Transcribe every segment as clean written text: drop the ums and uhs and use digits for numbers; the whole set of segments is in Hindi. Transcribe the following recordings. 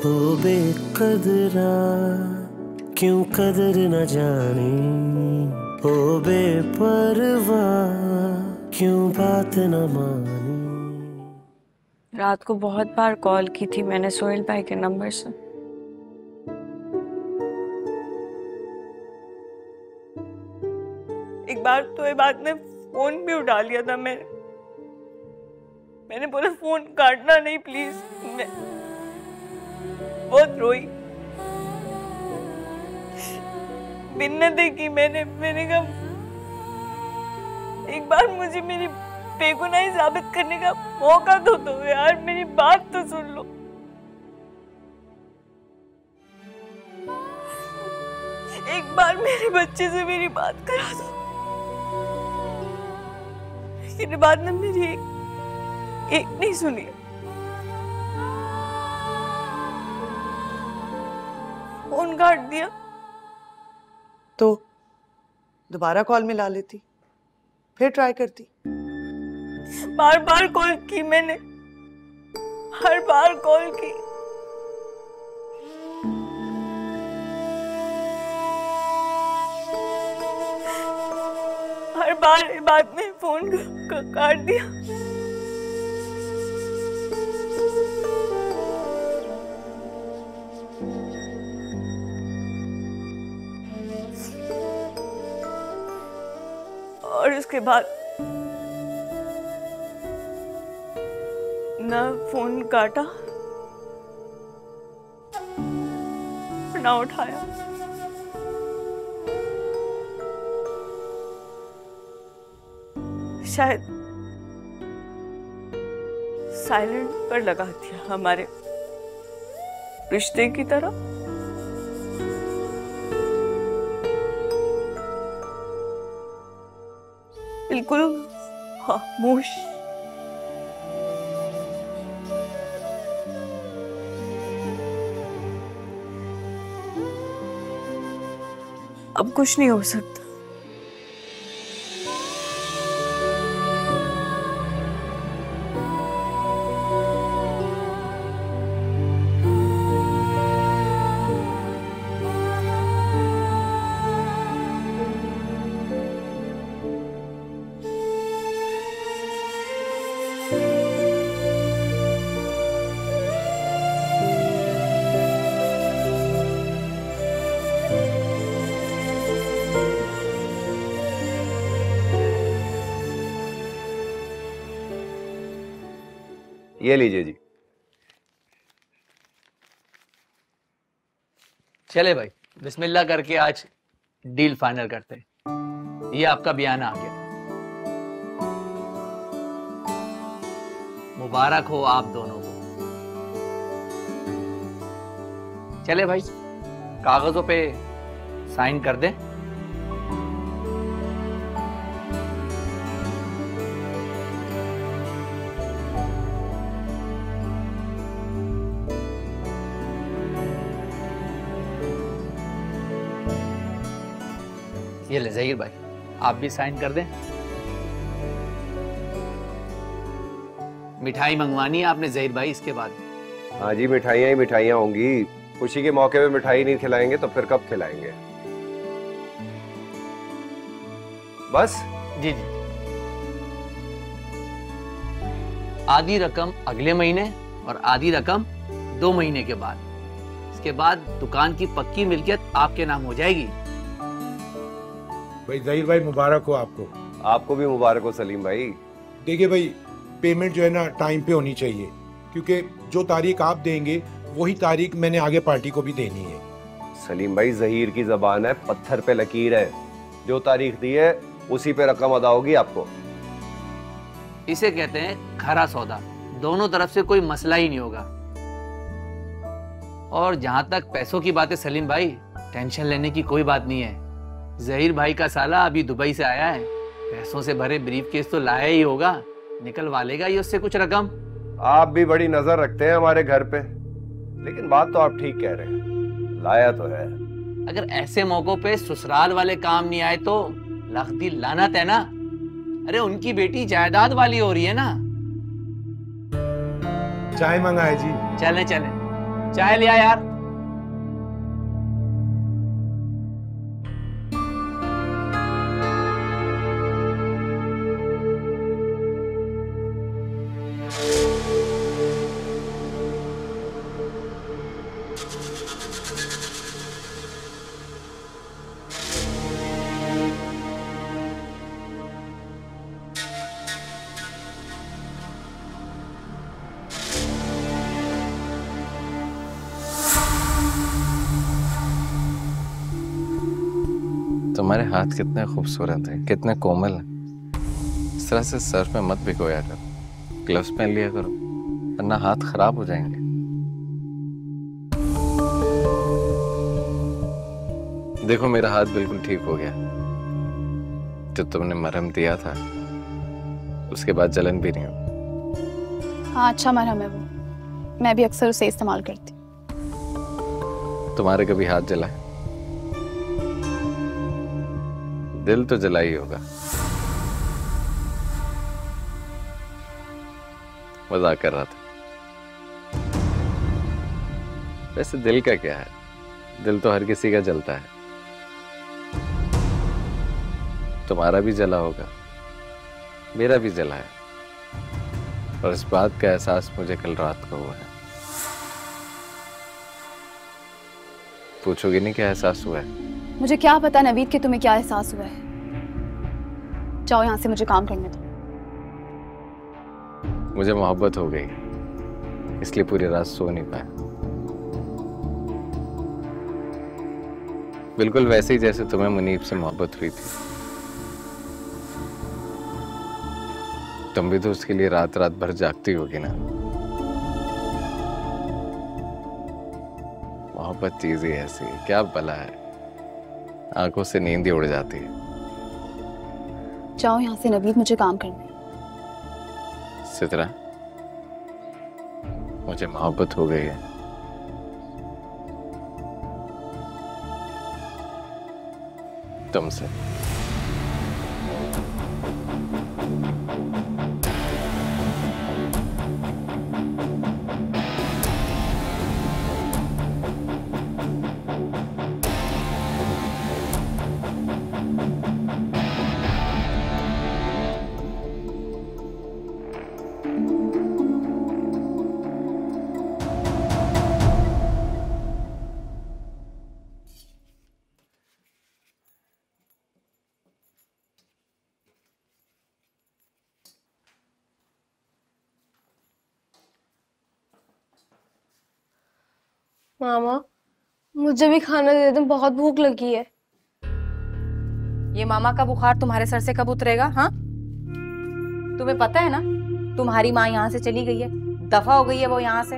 ओ बेकदरा क्यों कदर न जानी, ओ बेपरवाह क्यों बात न मानी। रात को बहुत बार कॉल की थी मैंने सोहेल भाई के नंबर से। एक बार तो ये बात में फोन भी उठा लिया था मैंने बोला फोन काटना नहीं प्लीज। मैं बहुत रोई, मिन्नतें की मैंने कहा एक बार मुझे मेरी बेगुनाही साबित करने का मौका तो दो यार, मेरी बात तो सुन लो। एक बार मेरे बच्चे से मेरी बात करा दो। लेकिन बात ने मेरी एक नहीं सुनी। फोन काट दिया। तो दोबारा कॉल मिला लेती, फिर ट्राई करती। बार बार कॉल की मैंने, हर बार कॉल की। हर बार ये बात में फोन काट दिया। और उसके बाद ना फोन काटा ना उठाया। शायद साइलेंट पर लगा दिया हमारे रिश्ते की तरह। बिल्कुल खामोश। अब कुछ नहीं हो सकता। ये लीजिए जी। चले भाई बिस्मिल्लाह करके आज डील फाइनल करते हैं। ये आपका बयान आ गया, मुबारक हो आप दोनों को। चले भाई कागजों पे साइन कर दें। ये ले ज़हीर भाई, आप भी साइन कर दें। मिठाई मंगवानी है आपने ज़हीर भाई इसके बाद। हाँ जी, मिठाइयाँ ही मिठाइयाँ होंगी। खुशी के मौके पे मिठाई नहीं खिलाएंगे तो फिर कब खिलाएंगे? बस जी जी। आधी रकम अगले महीने और आधी रकम 2 महीने के बाद। इसके बाद दुकान की पक्की मिल्कियत आपके नाम हो जाएगी। भाई ज़हीर भाई मुबारक हो आपको। आपको भी मुबारक हो सलीम भाई। देखिए भाई, पेमेंट जो है ना टाइम पे होनी चाहिए, क्योंकि जो तारीख आप देंगे वही तारीख मैंने आगे पार्टी को भी देनी है। सलीम भाई ज़हीर की ज़बान है, पत्थर पे लकीर है। जो तारीख दी है उसी पे रकम अदा होगी आपको। इसे कहते हैं खरा सौदा, दोनों तरफ से कोई मसला ही नहीं होगा। और जहां तक पैसों की बात है सलीम भाई, टेंशन लेने की कोई बात नहीं है। ज़हीर भाई का साला अभी दुबई से आया है, पैसों से भरे ब्रीफकेस तो लाया ही होगा, निकलवा लेगा ये उससे कुछ रकम। आप भी बड़ी नजर रखते हैं हमारे घर पे, लेकिन बात तो आप ठीक कह रहे हैं, लाया तो है। अगर ऐसे मौकों पे ससुराल वाले काम नहीं आए तो लख्ती लानत है ना। अरे उनकी बेटी जायदाद वाली हो रही है ना। चाय मंगाए जी। चले चले। चाय लिया यार। तुम्हारे हाथ कितने खूबसूरत हैं, कितने कोमल हैं। इस तरह से सर पे मत भिगोया करो, ग्लव्स पहन लिया करो, वरना हाथ खराब हो जाएंगे। देखो मेरा हाथ बिल्कुल ठीक हो गया। जो तुमने मरहम दिया था उसके बाद जलन भी नहीं हुई। हाँ अच्छा मरहम है वो, मैं भी अक्सर उसे इस्तेमाल करती। तुम्हारे कभी हाथ जला है? दिल तो जला ही होगा। मजाक कर रहा था। वैसे दिल का क्या है, दिल तो हर किसी का जलता है। तुम्हारा भी जला होगा, मेरा भी जला है, और इस बात का एहसास मुझे कल रात को हुआ है। पूछोगे नहीं क्या एहसास हुआ है? मुझे क्या पता नवीद कि तुम्हें क्या एहसास हुआ है। जाओ यहाँ से, मुझे काम करने दो। मुझे मोहब्बत हो गई, इसलिए पूरी रात सो नहीं पाया। बिल्कुल वैसे ही जैसे तुम्हें मुनीब से मोहब्बत हुई थी। तुम भी तो उसके लिए रात रात भर जागती होगी ना। मोहब्बत चीज ही ऐसी है, क्या भला है, आंखों से नींद ही उड़ जाती है। जाओ यहाँ से नवीद, मुझे काम करना है। सितरा, मुझे मोहब्बत हो गई है। तुमसे। मामा मुझे भी खाना दे दो, बहुत भूख लगी है। ये मामा का बुखार तुम्हारे सर से कब उतरेगा? हाँ, तुम्हें पता है ना तुम्हारी माँ यहाँ से चली गई है, दफा हो गई है वो यहाँ से।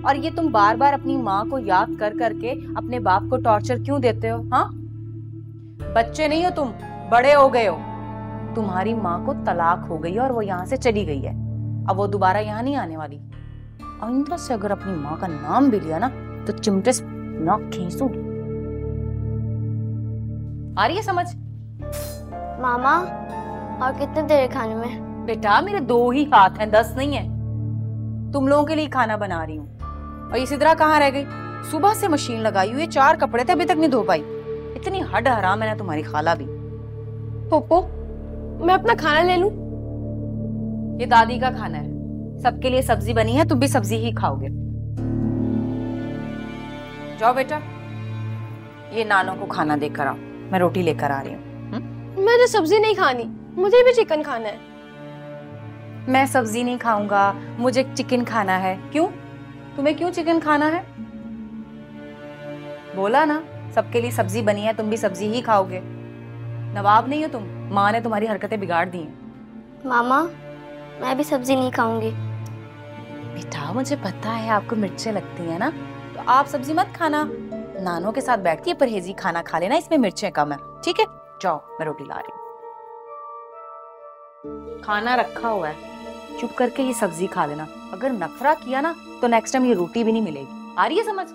और ये तुम बार बार अपनी माँ को याद कर करके अपने बाप को टॉर्चर क्यों देते हो? हाँ, बच्चे नहीं हो तुम, बड़े हो गए हो। तुम्हारी माँ को तलाक हो गई है और वो यहाँ से चली गई है। अब वो दोबारा यहाँ नहीं आने वाली। आइंदा से अगर अपनी माँ का नाम भी लिया ना तो चिमटे से नाक खींचूंगी। आ रही है समझ? मामा और कितने देर है खाने में? बेटा मेरे 2 ही हाथ हैं, 10 नहीं है। तुम लोगों के लिए खाना बना रही हूँ। और ये सिद्रा कहाँ रह गई? सुबह से मशीन लगाई हुई है, 4 कपड़े थे अभी तक नहीं धो पाई। इतनी हड हराम है ना तुम्हारी खाला भी। पोपो मैं अपना खाना ले लूं? ये दादी का खाना है, सबके लिए सब्जी बनी है, तुम भी सब्जी ही खाओगे। जाओ बेटा, ये नानों को खाना देकर आओ, मैं रोटी लेकर आ रही हूँ। मैंने सब्जी नहीं खानी, मुझे भी चिकन खाना है। मैं सब्जी नहीं खाऊंगा, मुझे चिकन खाना है। क्यों? तुम्हें क्यों चिकन खाना है? बोला ना सबके लिए सब्जी बनी है, तुम भी सब्जी ही खाओगे। नवाब नहीं हो तुम, माँ ने तुम्हारी हरकतें बिगाड़ दी हैं। मामा मैं भी सब्जी नहीं खाऊंगी। बेटा मुझे पता है आपको मिर्चें लगती है ना, तो आप सब्जी मत खाना, नानों के साथ बैठ के परहेजी खाना खा लेना, इसमें मिर्चें कम है। ठीक है, जाओ मैं रोटी ला रही हूँ। खाना रखा हुआ है, चुप करके ये सब्जी खा लेना। अगर नखरा किया ना तो नेक्स्ट टाइम ये रोटी भी नहीं मिलेगी। आ रही है समझ?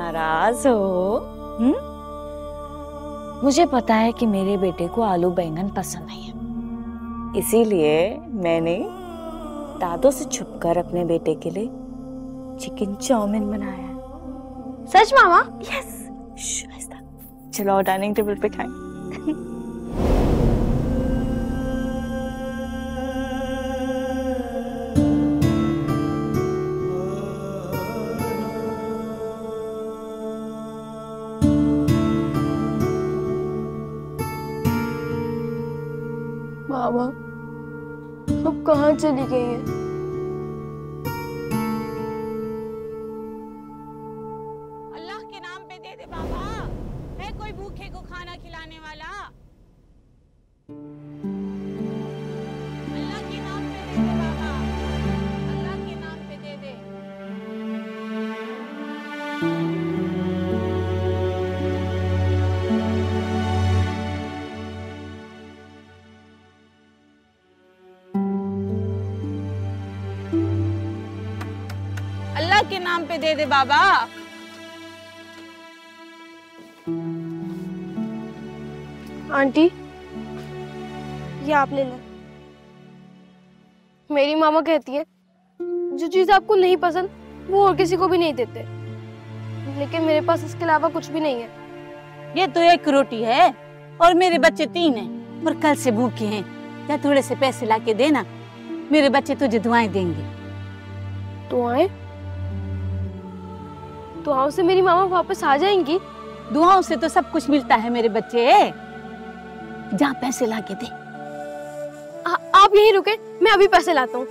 नाराज हो? मुझे पता है कि मेरे बेटे को आलू बैंगन पसंद नहीं है, इसीलिए मैंने दादों से छुपकर अपने बेटे के लिए चिकन चाउमीन बनाया है। सच मामा? यस। चलो डाइनिंग टेबल पे खाएं। मामा अब कहाँ चली गई है? अल्लाह के नाम पे दे दे बाबा, है कोई भूखे को खाना खिलाने वाला? अल्लाह के नाम पे दे दे बाबा, अल्लाह के नाम पे दे दे। अल्लाह के नाम पे दे दे बाबा। आंटी ये आप ले लें। मेरी मामा कहती है जो चीज आपको नहीं पसंद वो और किसी को भी नहीं देते, लेकिन मेरे पास इसके अलावा कुछ भी नहीं है। ये तो एक रोटी है और मेरे बच्चे 3 हैं और कल से भूखे हैं। या थोड़े से पैसे लाके देना, मेरे बच्चे तुझे दुआएं देंगे। दुआएं? दुआओं से मेरी मामा वापस आ जाएंगी? दुआओं से तो सब कुछ मिलता है मेरे बच्चे। जा पैसे लाके दे। आप यहीं रुके, मैं अभी पैसे लाता हूँ।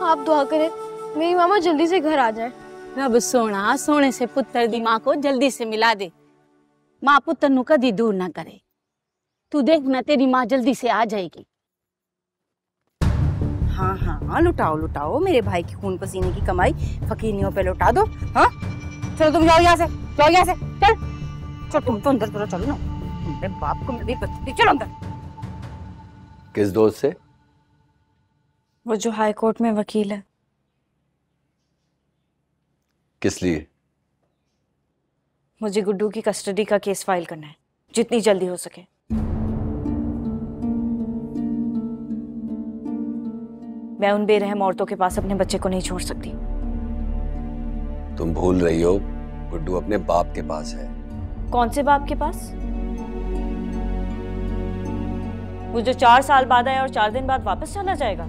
आप दुआ करें मेरी मामा जल्दी से घर आ जाए। रब सोना सोने से पुत्र दी माँ को जल्दी से मिला दे। माँ पुत्र नु कदी दूर ना करे। तू देखना तेरी माँ जल्दी से आ जाएगी। हाँ हाँ लुटाओ लुटाओ, मेरे भाई की खून पसीने की कमाई फकीनियों पे लुटा दो। हाँ चलो तुम जाओ यहाँ से, जाओ यहाँ से, चल चलो तुम तो अंदर चलो ना, मेरे बाप को मैं भी बताती। चलो अंदर। किस दोस्त से? वो जो हाई कोर्ट में वकील है। किस लिए? मुझे गुड्डू की कस्टडी का केस फाइल करना है, जितनी जल्दी हो सके। मैं उन बेरहम औरतों के पास अपने बच्चे को नहीं छोड़ सकती। तुम भूल रही हो, गुड्डू अपने बाप के पास है। कौन से बाप के पास? वो जो 4 साल बाद आया और 4 दिन बाद वापस चला जाएगा,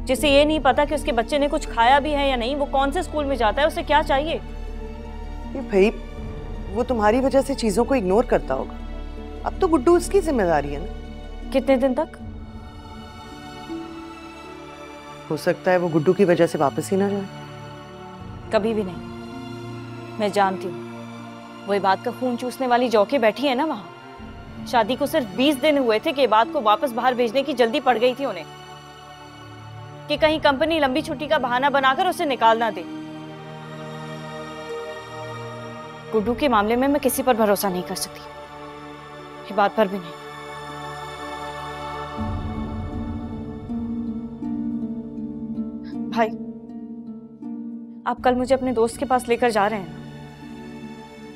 जिसे ये नहीं पता कि उसके बच्चे ने कुछ खाया भी है या नहीं, वो कौन से स्कूल में जाता है, उसे क्या चाहिए। ये भाई वो तुम्हारी वजह से चीजों को इग्नोर करता होगा। अब तो गुड्डू उसकी जिम्मेदारी है ना। कितने दिन तक? हो सकता है वो गुड्डू की वजह से वापस ही ना जाए। कभी भी नहीं। मैं जानती हूँ वो इबाद का खून चूसने वाली जौके बैठी है ना वहां। शादी को सिर्फ 20 दिन हुए थे कि इबाद को वापस बाहर भेजने की जल्दी पड़ गई थी उन्हें, कि कहीं कंपनी लंबी छुट्टी का बहाना बनाकर उसे निकाल ना दे। गुड्डू के मामले में मैं किसी पर भरोसा नहीं कर सकती, इबाद पर भी नहीं। भाई आप कल मुझे अपने दोस्त के पास लेकर जा रहे हैं?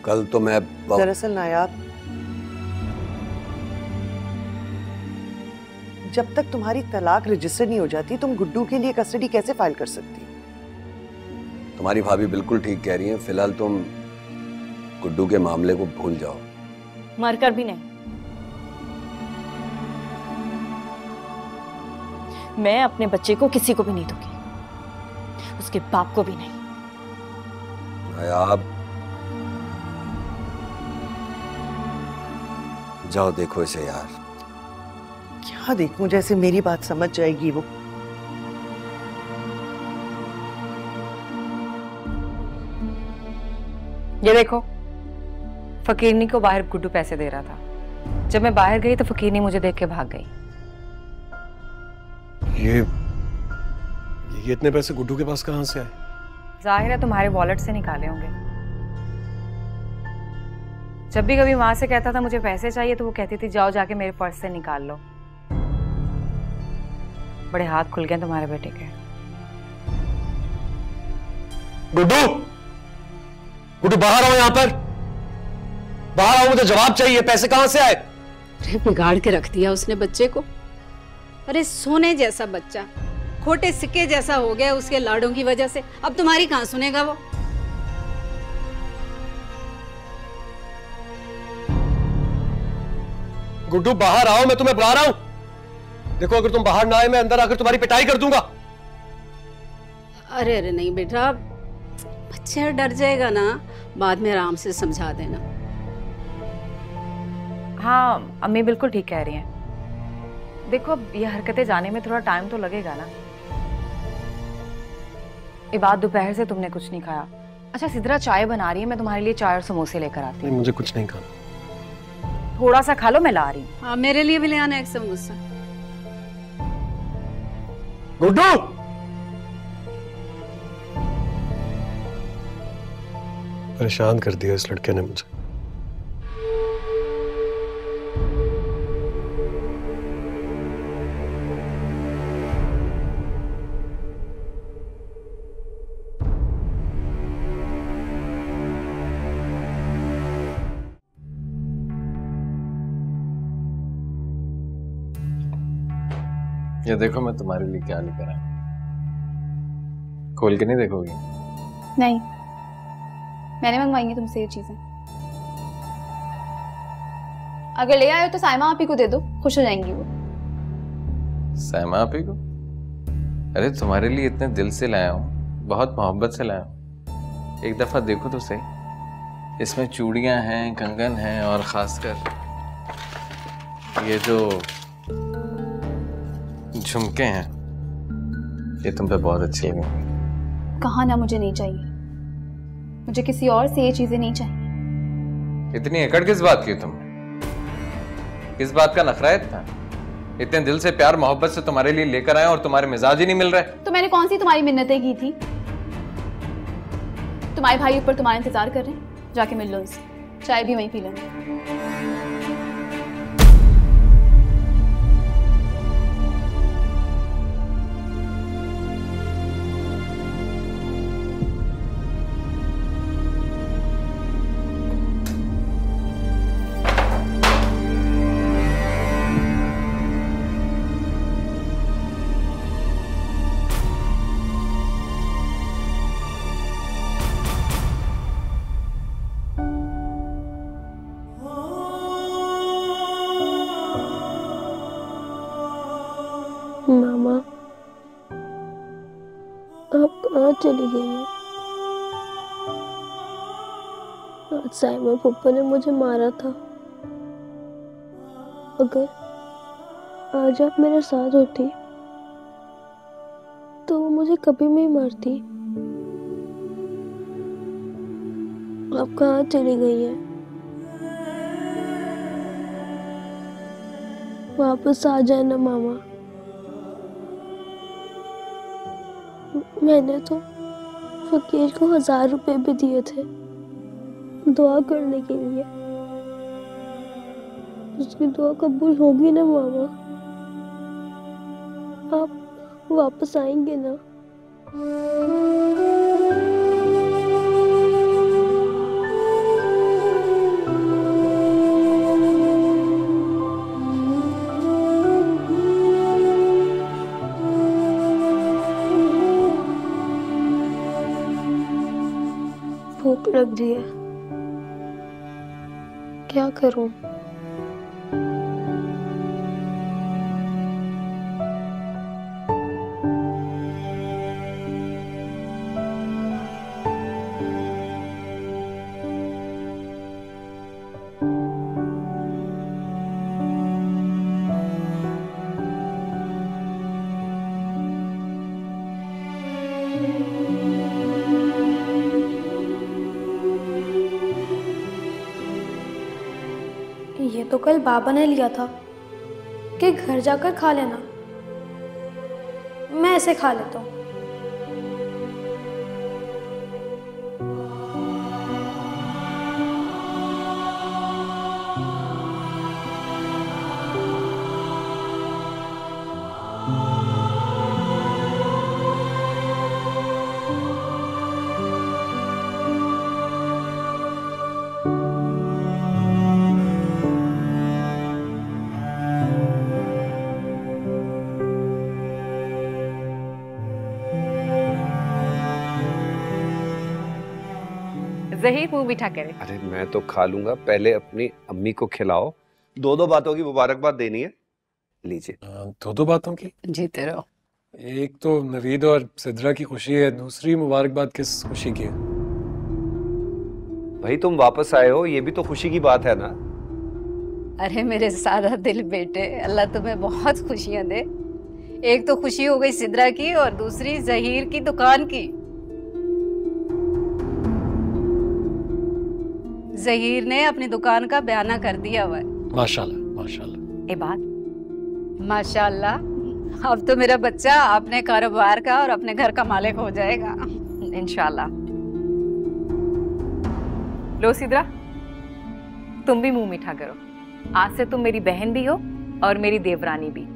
कल तो मैं दरअसल नायाब, जब तक तुम्हारी तलाक रजिस्टर नहीं हो जाती तुम गुड्डू के लिए कस्टडी कैसे फाइल कर सकती? तुम्हारी भाभी बिल्कुल ठीक कह रही हैं। फिलहाल तुम गुड्डू के मामले को भूल जाओ। मरकर भी नहीं। मैं अपने बच्चे को किसी को भी नहीं दूंगी, उसके बाप को भी नहीं। नायाब, जाओ देखो इसे यार। क्या देखूं? जैसे मेरी बात समझ जाएगी वो। ये देखो, फकीरनी को बाहर गुड्डू पैसे दे रहा था। जब मैं बाहर गई तो फकीरनी मुझे देख के भाग गई। ये इतने पैसे गुड्डू के पास कहां से आए? जाहिर है तुम्हारे वॉलेट से निकाले होंगे। जब भी कभी माँ से कहता था मुझे पैसे चाहिए तो वो कहती थी जाओ जाके मेरे पर्स से निकाल लो। बड़े हाथ खुल गए तुम्हारे बेटे के। गुड्डू, गुड्डू बाहर आओ, यहाँ पर बाहर आओ, मुझे जवाब चाहिए। पैसे कहां से आए? अरे बिगाड़ के रख दिया उसने बच्चे को। अरे सोने जैसा बच्चा खोटे सिक्के जैसा हो गया उसके लाडों की वजह से। अब तुम्हारी कहां सुनेगा वो? गुड्डू बाहर आओ, मैं तुम्हें बुला रहा हूं। देखो अगर तुम बाहर ना आए मैं अंदर आकर तुम्हारी पिटाई कर दूंगा। अरे अरे नहीं बेटा, बच्चा डर जाएगा ना, बाद में आराम से समझा देना। हाँ अम्मी बिल्कुल ठीक कह रही हैं। देखो अब ये हरकतें जाने में थोड़ा टाइम तो लगेगा ना। ये बात दोपहर से तुमने कुछ नहीं खाया। अच्छा सिद्रा चाय बना रही है, मैं तुम्हारे लिए चाय और समोसे लेकर आती हूँ। मुझे कुछ नहीं खाना। थोड़ा सा खा लो, मैं ला रही हूँ। हाँ मेरे लिए भी ले आना एक समोसा। गुड्डू, परेशान कर दिया इस लड़के ने मुझे। ये देखो मैं तुम्हारे लिए क्या लेकर आया। खोल के नहीं देखोगी? नहीं, मैंने मंगवाई है तुमसे ये चीजें। अगर ले आए हो तो साइमा आप ही को दे दो, खुश हो जाएंगी वो। साइमा आप ही को? अरे तुम्हारे लिए इतने दिल से लाया हूँ, बहुत मोहब्बत से लाया हूँ। एक दफा देखो तो सही। इसमें चूड़ियां हैं, कंगन हैं और खासकर ये जो झुमके हैं ये तुम पे बहुत अच्छे लगेंगे। कहा ना मुझे नहीं चाहिए, मुझे किसी और से ये चीजें नहीं चाहिए। इतनी अकड़ किस बात की तुम? किस बात का नखरा है इतना? इतने दिल से प्यार मोहब्बत से तुम्हारे लिए लेकर आए और तुम्हारे मिजाज ही नहीं मिल रहे। तो मैंने कौन सी तुम्हारी मिन्नतें की थी? तुम्हारे भाई ऊपर तुम्हारा इंतजार कर रहे हैं, जाके मिल लो उनसे, चाय भी वहीं पी लेंगे। मामा आप कहाँ चली गई हैं? आज साइमा पप्पा ने मुझे मारा था। अगर आज आप मेरे साथ होती तो वो मुझे कभी नहीं मारती। आप कहाँ चली गई हैं? वापस आ जाए ना मामा। मैंने तो फकीर को 1000 रुपए भी दिए थे दुआ करने के लिए। उसकी दुआ कबूल होगी ना मामा? आप वापस आएंगे ना? भूख लग रही है, क्या करूं? ये तो कल बाबा ने लिया था कि घर जाकर खा लेना। मैं ऐसे खा लेता हूँ। ज़हीर मुंह मीठा करे। अरे मैं तो खा लूंगा, पहले अपनी अम्मी को खिलाओ। दो बातों की मुबारकबाद देनी है, लीजिए। दो बातों की? जीते रहो। एक तो नवीद और सिद्रा की खुशी है, दूसरी मुबारकबाद किस खुशी की है? भाई तुम वापस आए हो, ये भी तो खुशी की बात है ना। अरे मेरे सारा दिल बेटे, अल्लाह तुम्हें बहुत खुशियां दे। एक तो खुशी हो गई सिद्रा की और दूसरी ज़हीर की दुकान की। ज़हीर ने अपनी दुकान का बयाना कर दिया हुआ है। माशाल्लाह माशाल्लाह। बात माशाल्लाह, अब तो मेरा बच्चा अपने कारोबार का और अपने घर का मालिक हो जाएगा इंशाल्लाह। लो सिद्रा, तुम भी मुंह मीठा करो। आज से तुम मेरी बहन भी हो और मेरी देवरानी भी।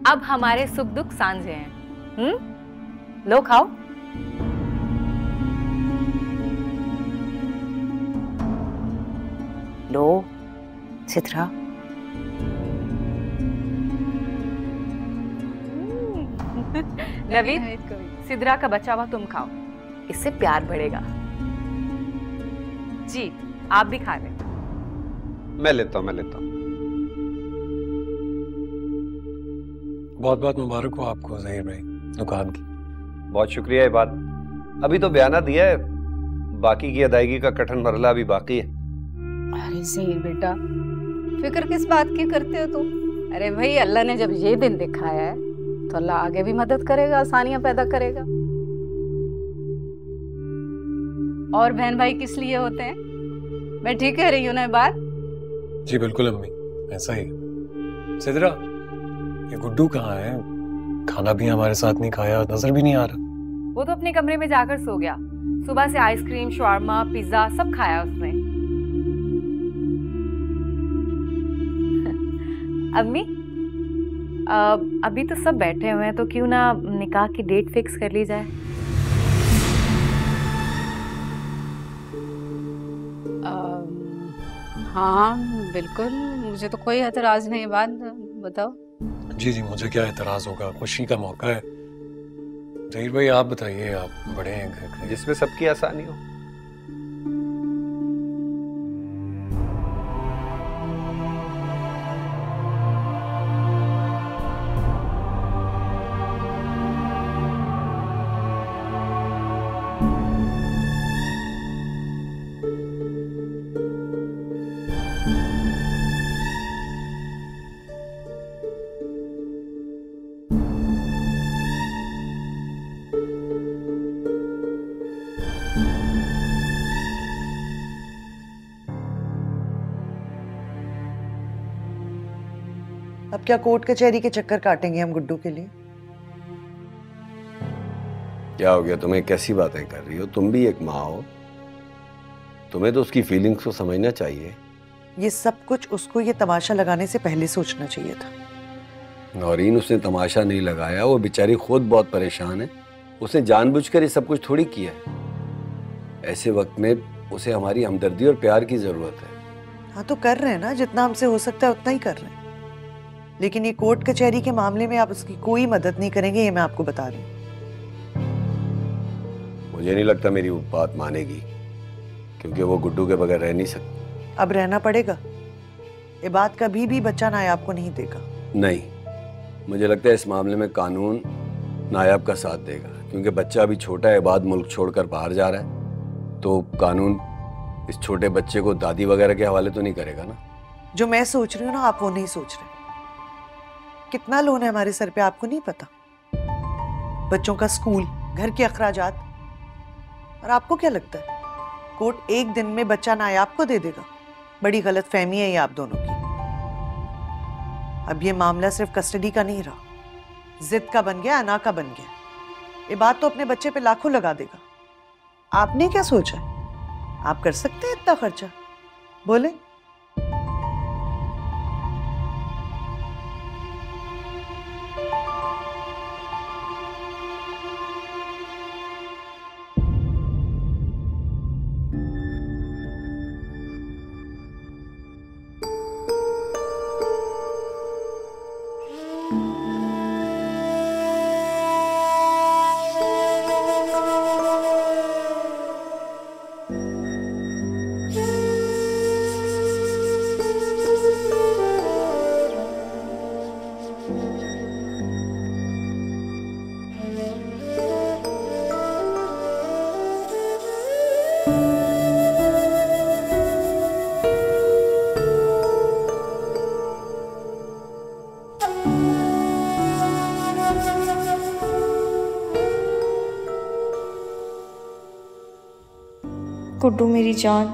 अब हमारे सुख दुख सांझे हैं। लो खाओ। लो सिद्रा। नवीद, सिद्रा का बचा हुआ तुम खाओ, इससे प्यार बढ़ेगा। जी आप भी खा लें। मैं लेता हूँ। बहुत बहुत मुबारक हो आपको ज़हीर भाई, दुकान की। बहुत शुक्रिया। ये बात अभी तो बयाना दिया है, बाकी की अदायगी का कठिन मरला अभी बाकी है। अरे ज़हीर बेटा, फिक्र किस बात की करते हो तुम? अरे भाई अल्लाह ने जब ये दिन दिखाया है तो अल्लाह आगे भी मदद करेगा, आसानियां पैदा करेगा। और बहन भाई किस लिए होते हैं? मैं ठीक कह रही हूँ ना बात? जी बिल्कुल अम्मी, ऐसा ही। सिद्रा, ये गुड्डू कहाँ है? खाना भी हमारे साथ नहीं खाया, नजर भी नहीं आ रहा। वो तो अपने कमरे में जाकर सो गया। सुबह से आइसक्रीम, शवारमा, पिज्जा सब खाया उसने। अम्मी, अभी तो सब बैठे हुए हैं, तो क्यों ना निकाह की डेट फिक्स कर ली जाए? हाँ बिल्कुल, मुझे तो कोई एतराज नहीं। बात बताओ। जी मुझे क्या एतराज होगा, खुशी का मौका है। ज़हीर भाई आप बताइए, आप बड़े हैं घर के। जिसमें सबकी आसानी हो। अब क्या कोर्ट कचहरी के चक्कर काटेंगे हम गुड्डू के लिए? क्या हो गया तुम्हें? कैसी बातें कर रही हो? तुम भी एक माँ हो, तुम्हें तो उसकी फीलिंग्स को समझना चाहिए। ये सब कुछ उसको ये तमाशा लगाने से पहले सोचना चाहिए था। नौरीन, उसने तमाशा नहीं लगाया, वो बेचारी खुद बहुत परेशान है। उसने जानबूझकर ये सब कुछ थोड़ी किया है। ऐसे वक्त में उसे हमारी हमदर्दी और प्यार की जरूरत है। हाँ तो कर रहे हैं ना, जितना हमसे हो सकता है उतना ही कर रहे हैं। लेकिन ये कोर्ट कचहरी के मामले में आप उसकी कोई मदद नहीं करेंगे, ये मैं आपको बता रही हूँ। मुझे नहीं लगता मेरी वो बात मानेगी, क्योंकि वो गुड्डू के बगैर रह नहीं सकती। अब रहना पड़ेगा। इबाद कभी भी बच्चा नायाब को नहीं देगा। नहीं, मुझे लगता है इस मामले में कानून नायाब का साथ देगा, क्योंकि बच्चा अभी छोटा है, इबाद मुल्क छोड़कर बाहर जा रहा है, तो कानून इस छोटे बच्चे को दादी वगैरह के हवाले तो नहीं करेगा ना। जो मैं सोच रही हूँ ना, आप वो नहीं सोच रहे। कितना लोन है हमारे सर पे आपको नहीं पता? बच्चों का स्कूल, घर के अखराजात। और आपको क्या लगता है कोर्ट एक दिन में बच्चा नायाब को दे देगा? बड़ी गलत फहमी है ये आप दोनों की। अब ये मामला सिर्फ कस्टडी का नहीं रहा, जिद का बन गया, अना का बन गया। ये बात तो अपने बच्चे पे लाखों लगा देगा। आपने क्या सोचा है? आप कर सकते हैं इतना खर्चा? बोले। गुड्डू मेरी जान,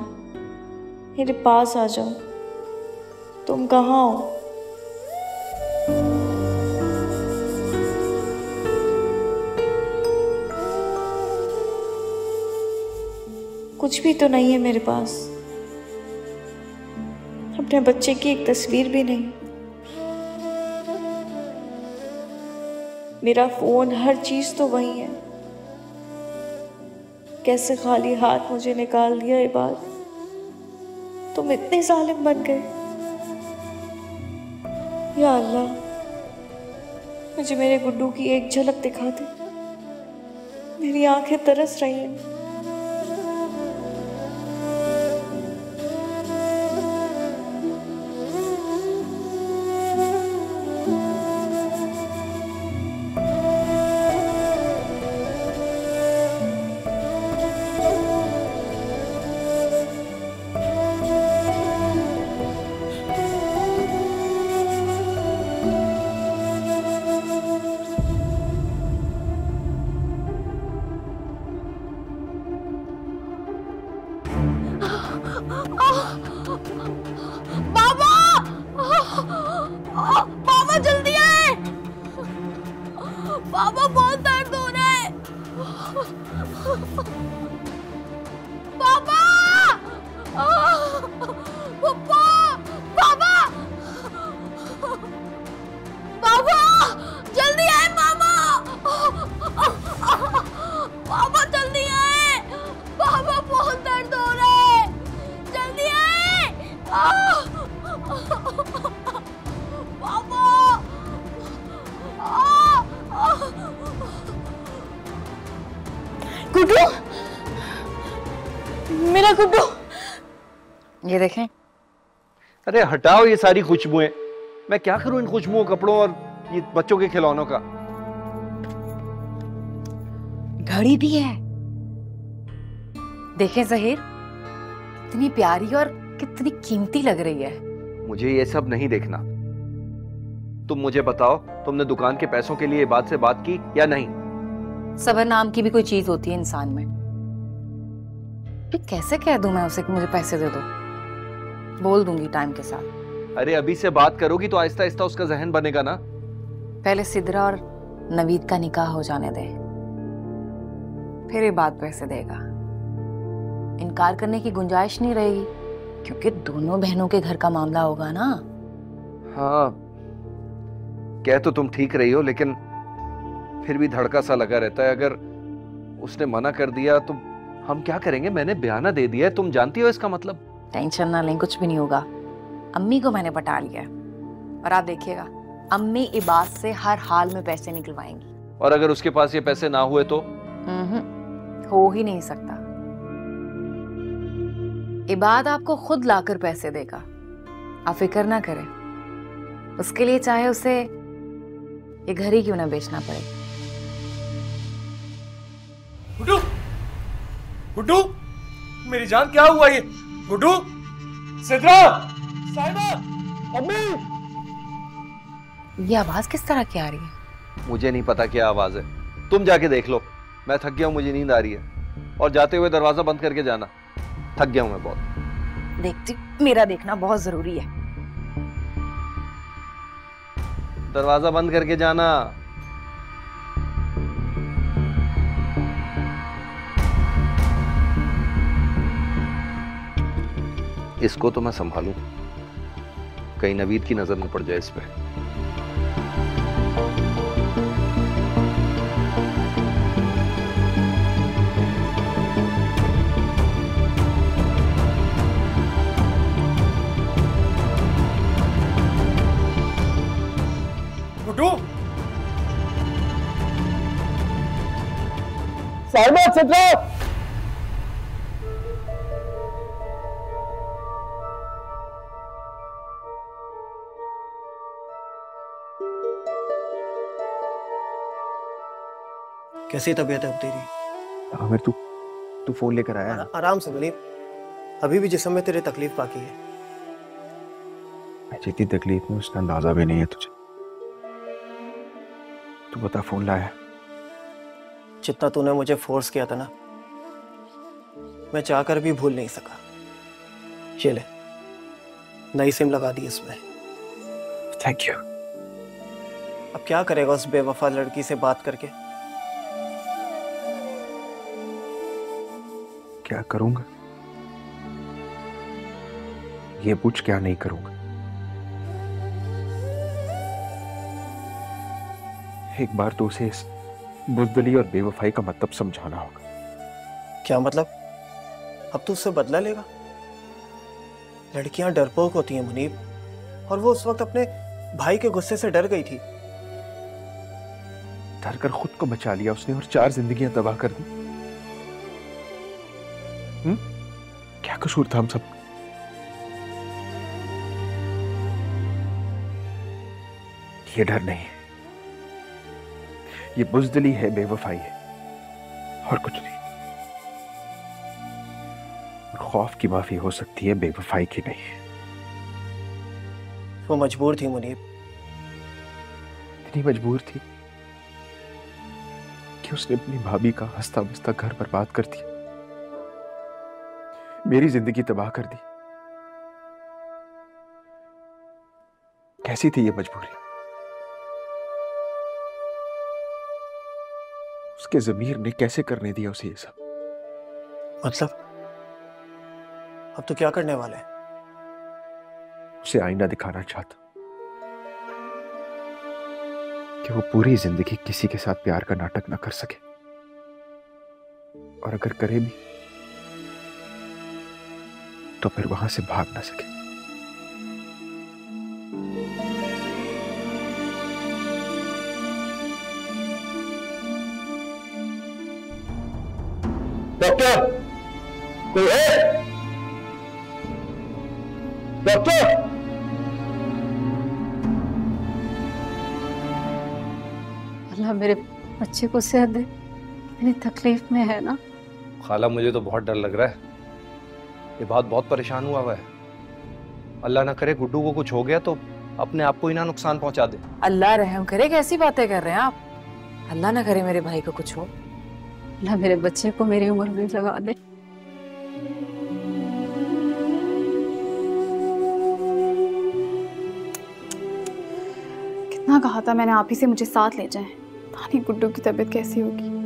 मेरे पास आ जाओ। तुम कहाँ हो? कुछ भी तो नहीं है मेरे पास, अपने बच्चे की एक तस्वीर भी नहीं। मेरा फोन, हर चीज तो वही है। कैसे खाली हाथ मुझे निकाल दिया इबाद। तुम इतने जालिम बन गए। या अल्लाह, मुझे मेरे गुड्डू की एक झलक दिखा दे। मेरी आंखें तरस रही हैं। मेरा गुड्डू, ये देखें। अरे हटाओ ये सारी खुशबुएं। मैं क्या करूं इन खुशबुओं, कपड़ों और ये बच्चों के खिलौनों का। घड़ी भी है, देखें ज़हीर, कितनी प्यारी और कितनी कीमती लग रही है। मुझे ये सब नहीं देखना। तुम मुझे बताओ, तुमने दुकान के पैसों के लिए बात से बात की या नहीं? सबर नाम की भी कोई चीज होती है इंसान में। फिर कैसे कह दूं मैं उसे कि मुझे पैसे दे दो? बोल दूंगी टाइम के साथ। अरे अभी से बात करोगी तो आहिस्ता आहिस्ता उसका जहन बनेगा ना। पहले सिद्रा और नवीद का निकाह हो जाने दे, फिर ये बात पैसे देगा। इनकार करने की गुंजाइश नहीं रहेगी, क्योंकि दोनों बहनों के घर का मामला होगा ना। हाँ, कह तो तुम ठीक रही हो, लेकिन फिर भी धड़का सा लगा रहता है। अगर उसने मना कर दिया तो हम क्या करेंगे? मैंने बयाना दे दिया है, तुम जानती हो इसका मतलब। टेंशन ना लें, कुछ भी नहीं होगा। अम्मी को मैंने पटा लिया है, और आप देखिएगा अम्मी इबाद से हर हाल में पैसे निकलवाएंगी। और अगर उसके पास ये पैसे ना हुए तो? हो ही नहीं सकता। इबाद आपको खुद लाकर पैसे देगा, आप फिक्र ना करें। उसके लिए चाहे उसे ये घर ही क्यों ना बेचना पड़े। गुड्डू, गुड्डू, मेरी जान क्या हुआ ये? गुड्डू, सिद्रा, साहिबा, अम्मी। ये आवाज किस तरह की आ रही है? मुझे नहीं पता क्या आवाज है, तुम जाके देख लो। मैं थक गया हूँ, मुझे नींद आ रही है। और जाते हुए दरवाजा बंद करके जाना, थक गया हूँ मैं बहुत। देखती, मेरा देखना बहुत जरूरी है। दरवाजा बंद करके जाना। इसको तो मैं संभालूं, कहीं नवीद की नजर न पड़ जाए इस पे। गुड्डू, साहिबा, सिद्रा। कैसी तबीयत है अब तेरी? आमिर, तू फोन लेकर आया है? आराम से मुनीब, अभी भी जिस्म में तेरे तकलीफ बाकी है। जितनी तकलीफ में उसका अंदाजा भी नहीं है तुझे। तू बता, फोन लाया? जितना तूने मुझे फोर्स किया था ना, मैं चाहकर भी भूल नहीं सका। ये ले, नई सिम लगा दी इसमें। Thank you. अब क्या करेगा उस बेवफा लड़की से बात करके? क्या करूंगा? ये पूछ, क्या नहीं करूंगा? एक बार तो उसे इस बुज़दिली और बेवफाई का मतलब समझाना होगा। क्या मतलब? अब तू उससे बदला लेगा? लड़कियां डरपोक होती हैं मुनीब, और वो उस वक्त अपने भाई के गुस्से से डर गई थी। डर कर खुद को बचा लिया उसने और 4 जिंदगियां तबाह कर दी। क्या कसूर था हम सब? ये डर नहीं है, ये बुज़दिली है, बेवफाई है, और कुछ नहीं। खौफ की माफी हो सकती है, बेवफाई की नहीं। वो मजबूर थी मुनीब। इतनी मजबूर थी कि उसने अपनी भाभी का हंसता बसता घर बर्बाद कर दिया, मेरी जिंदगी तबाह कर दी। कैसी थी ये मजबूरी? उसके ज़मीर ने कैसे करने दिया उसे ये सब? मतलब अब तो क्या करने वाले हैं? उसे आईना दिखाना चाहता कि वो पूरी जिंदगी किसी के साथ प्यार का नाटक ना कर सके, और अगर करे भी तो फिर वहां से भाग ना सके। डॉक्टर, कोई है? डॉक्टर! अल्लाह मेरे बच्चे को सेहत दे, इतनी तकलीफ में है ना। खाला, मुझे तो बहुत डर लग रहा है। ये बात बहुत परेशान हुआ है। अल्लाह ना करे गुड्डू को कुछ हो गया तो अपने आप को ही ना नुकसान पहुंचा दे। अल्लाह रहम करे, कैसी बातें कर रहे हैं आप? अल्लाह ना करे मेरे भाई को कुछ हो। अल्लाह मेरे बच्चे को मेरी उम्र में लगा दे। कितना कहा था मैंने आप ही से मुझे साथ ले जाएं। पता नहीं गुड्डू की तबीयत कैसी होगी।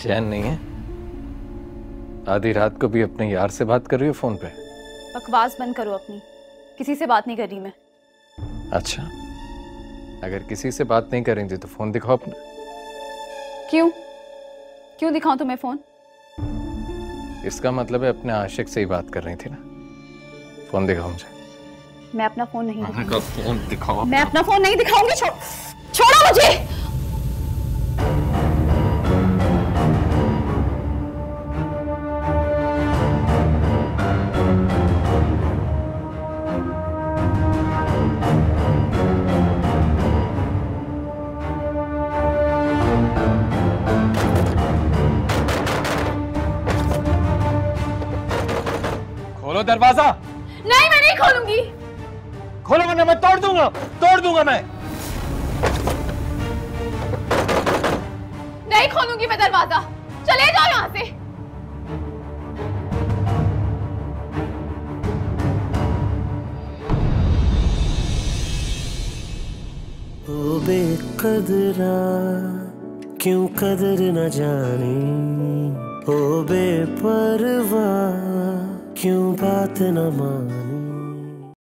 चैन नहीं है? आधी रात को भी अपने यार से बात कर रही हो फोन पे? बकवास बंद करो अपनी, किसी से बात नहीं कर रही मैं। अच्छा, अगर किसी से बात नहीं करेंगे तो फोन दिखाओ अपना। क्यों क्यों दिखाऊं तुम्हें फोन? इसका मतलब है अपने आशिक से ही बात कर रही थी ना। फोन दिखाओ मुझे। मैं अपना फोन नहीं दिखाऊंगी। फोन दिखाओ। मैं अपना फोन नहीं दिखाऊंगी। छोड़ो मुझे। खोलो दरवाजा। नहीं, मैं नहीं खोलूंगी। खोलो वरना मैं तोड़ दूंगा मैं। नहीं खोलूंगी मैं दरवाजा, चले जाओ यहाँ से। ओ बेकदरा क्यों कदर न जानी, ओ बेपरवाह क्यों बात न मानी।